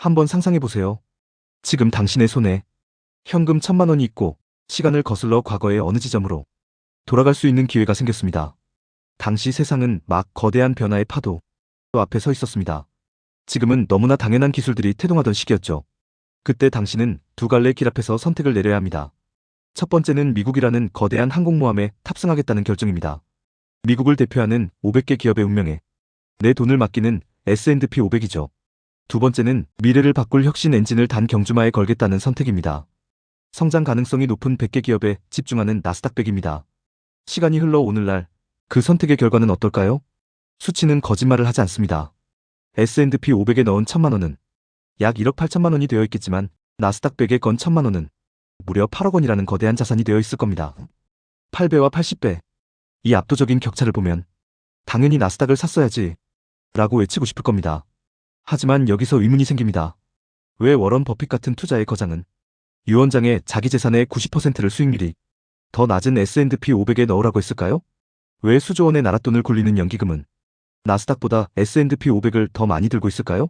한번 상상해보세요. 지금 당신의 손에 현금 1,000만 원이 있고 시간을 거슬러 과거의 어느 지점으로 돌아갈 수 있는 기회가 생겼습니다. 당시 세상은 막 거대한 변화의 파도 앞에 서 있었습니다. 지금은 너무나 당연한 기술들이 태동하던 시기였죠. 그때 당신은 두 갈래 길 앞에서 선택을 내려야 합니다. 첫 번째는 미국이라는 거대한 항공모함에 탑승하겠다는 결정입니다. 미국을 대표하는 500개 기업의 운명에 내 돈을 맡기는 S&P 500이죠. 두 번째는 미래를 바꿀 혁신 엔진을 단 경주마에 걸겠다는 선택입니다. 성장 가능성이 높은 100개 기업에 집중하는 나스닥 100입니다. 시간이 흘러 오늘날 그 선택의 결과는 어떨까요? 수치는 거짓말을 하지 않습니다. S&P 500에 넣은 1,000만 원은 약 1억 8천만 원이 되어 있겠지만 나스닥 100에 건 1,000만 원은 무려 8억 원이라는 거대한 자산이 되어 있을 겁니다. 8배와 80배. 이 압도적인 격차를 보면 당연히 나스닥을 샀어야지 라고 외치고 싶을 겁니다. 하지만 여기서 의문이 생깁니다. 왜 워런 버핏 같은 투자의 거장은 유원장의 자기 재산의 90%를 수익률이 더 낮은 S&P 500에 넣으라고 했을까요? 왜 수조 원의 나랏돈을 굴리는 연기금은 나스닥보다 S&P 500을 더 많이 들고 있을까요?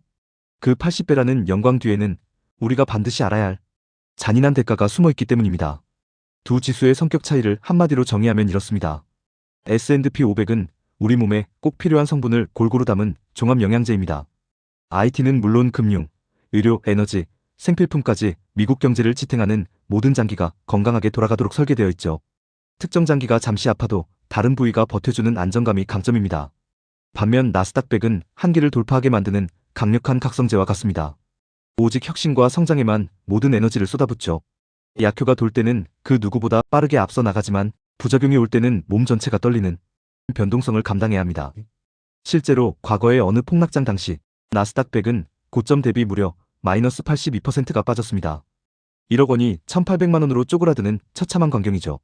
그 80배라는 영광 뒤에는 우리가 반드시 알아야 할 잔인한 대가가 숨어 있기 때문입니다. 두 지수의 성격 차이를 한마디로 정의하면 이렇습니다. S&P 500은 우리 몸에 꼭 필요한 성분을 골고루 담은 종합 영양제입니다. IT는 물론 금융, 의료, 에너지, 생필품까지 미국 경제를 지탱하는 모든 장기가 건강하게 돌아가도록 설계되어 있죠. 특정 장기가 잠시 아파도 다른 부위가 버텨주는 안정감이 강점입니다. 반면 나스닥 100은 한계를 돌파하게 만드는 강력한 각성제와 같습니다. 오직 혁신과 성장에만 모든 에너지를 쏟아붓죠. 약효가 돌 때는 그 누구보다 빠르게 앞서 나가지만 부작용이 올 때는 몸 전체가 떨리는 변동성을 감당해야 합니다. 실제로 과거의 어느 폭락장 당시 나스닥 100은 고점 대비 무려 마이너스 82%가 빠졌습니다. 1억 원이 1,800만 원으로 쪼그라드는 처참한 광경이죠.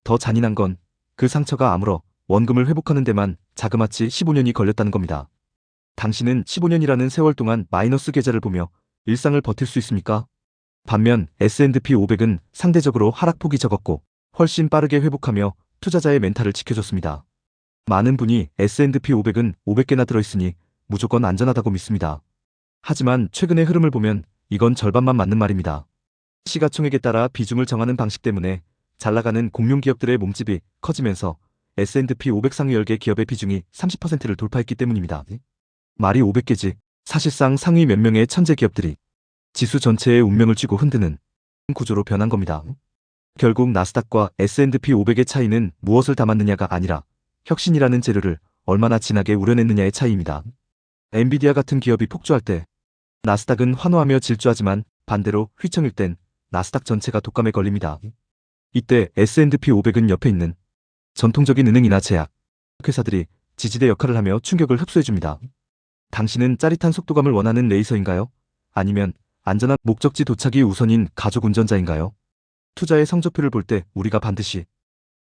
더 잔인한 건 그 상처가 아물어 원금을 회복하는 데만 자그마치 15년이 걸렸다는 겁니다. 당신은 15년이라는 세월 동안 마이너스 계좌를 보며 일상을 버틸 수 있습니까? 반면 S&P 500은 상대적으로 하락폭이 적었고 훨씬 빠르게 회복하며 투자자의 멘탈을 지켜줬습니다. 많은 분이 S&P 500은 500개나 들어있으니 무조건 안전하다고 믿습니다. 하지만 최근의 흐름을 보면 이건 절반만 맞는 말입니다. 시가총액에 따라 비중을 정하는 방식 때문에 잘나가는 공룡기업들의 몸집이 커지면서 S&P 500 상위 10개 기업의 비중이 30%를 돌파했기 때문입니다. 말이 500개지 사실상 상위 몇 명의 천재 기업들이 지수 전체의 운명을 쥐고 흔드는 구조로 변한 겁니다. 결국 나스닥과 S&P 500의 차이는 무엇을 담았느냐가 아니라 혁신이라는 재료를 얼마나 진하게 우려냈느냐의 차이입니다. 엔비디아 같은 기업이 폭주할 때 나스닥은 환호하며 질주하지만 반대로 휘청일 땐 나스닥 전체가 독감에 걸립니다. 이때 S&P 500은 옆에 있는 전통적인 은행이나 제약 회사들이 지지대 역할을 하며 충격을 흡수해줍니다. 당신은 짜릿한 속도감을 원하는 레이서인가요? 아니면 안전한 목적지 도착이 우선인 가족 운전자인가요? 투자의 성적표를 볼 때 우리가 반드시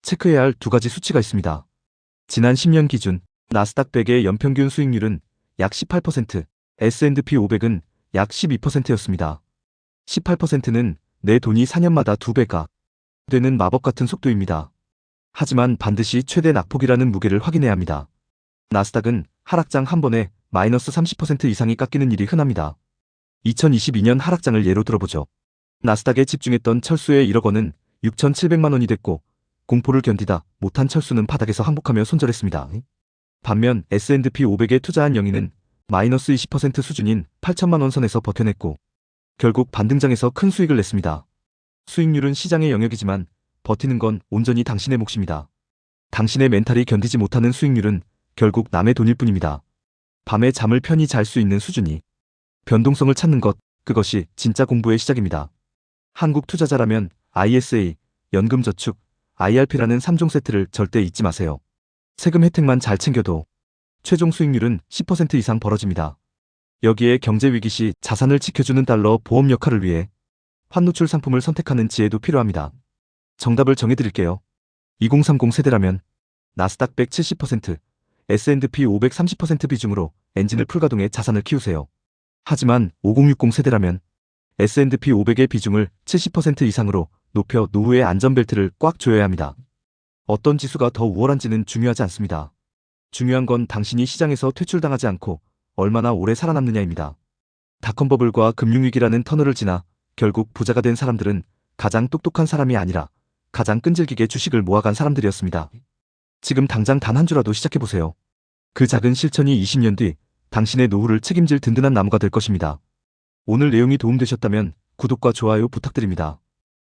체크해야 할 두 가지 수치가 있습니다. 지난 10년 기준 나스닥 100의 연평균 수익률은 약 18%, S&P 500은 약 12%였습니다. 18%는 내 돈이 4년마다 2배가 되는 마법 같은 속도입니다. 하지만 반드시 최대 낙폭이라는 무게를 확인해야 합니다. 나스닥은 하락장 한 번에 마이너스 30% 이상이 깎이는 일이 흔합니다. 2022년 하락장을 예로 들어보죠. 나스닥에 집중했던 철수의 1억 원은 6,700만 원이 됐고 공포를 견디다 못한 철수는 바닥에서 항복하며 손절했습니다. 반면 S&P 500에 투자한 영인은 마이너스 20% 수준인 8천만 원 선에서 버텨냈고 결국 반등장에서 큰 수익을 냈습니다. 수익률은 시장의 영역이지만 버티는 건 온전히 당신의 몫입니다. 당신의 멘탈이 견디지 못하는 수익률은 결국 남의 돈일 뿐입니다. 밤에 잠을 편히 잘 수 있는 수준이 변동성을 찾는 것, 그것이 진짜 공부의 시작입니다. 한국 투자자라면 ISA, 연금저축, IRP라는 3종 세트를 절대 잊지 마세요. 세금 혜택만 잘 챙겨도 최종 수익률은 10% 이상 벌어집니다. 여기에 경제위기 시 자산을 지켜주는 달러 보험 역할을 위해 환노출 상품을 선택하는 지혜도 필요합니다. 정답을 정해드릴게요. 2030 세대라면 나스닥 100 70%, S&P 500 30% 비중으로 엔진을 풀가동해 자산을 키우세요. 하지만 5060 세대라면 S&P 500의 비중을 70% 이상으로 높여 노후의 안전벨트를 꽉 조여야 합니다. 어떤 지수가 더 우월한지는 중요하지 않습니다. 중요한 건 당신이 시장에서 퇴출당하지 않고 얼마나 오래 살아남느냐입니다. 닷컴버블과 금융위기라는 터널을 지나 결국 부자가 된 사람들은 가장 똑똑한 사람이 아니라 가장 끈질기게 주식을 모아간 사람들이었습니다. 지금 당장 단 한 주라도 시작해보세요. 그 작은 실천이 20년 뒤 당신의 노후를 책임질 든든한 나무가 될 것입니다. 오늘 내용이 도움되셨다면 구독과 좋아요 부탁드립니다.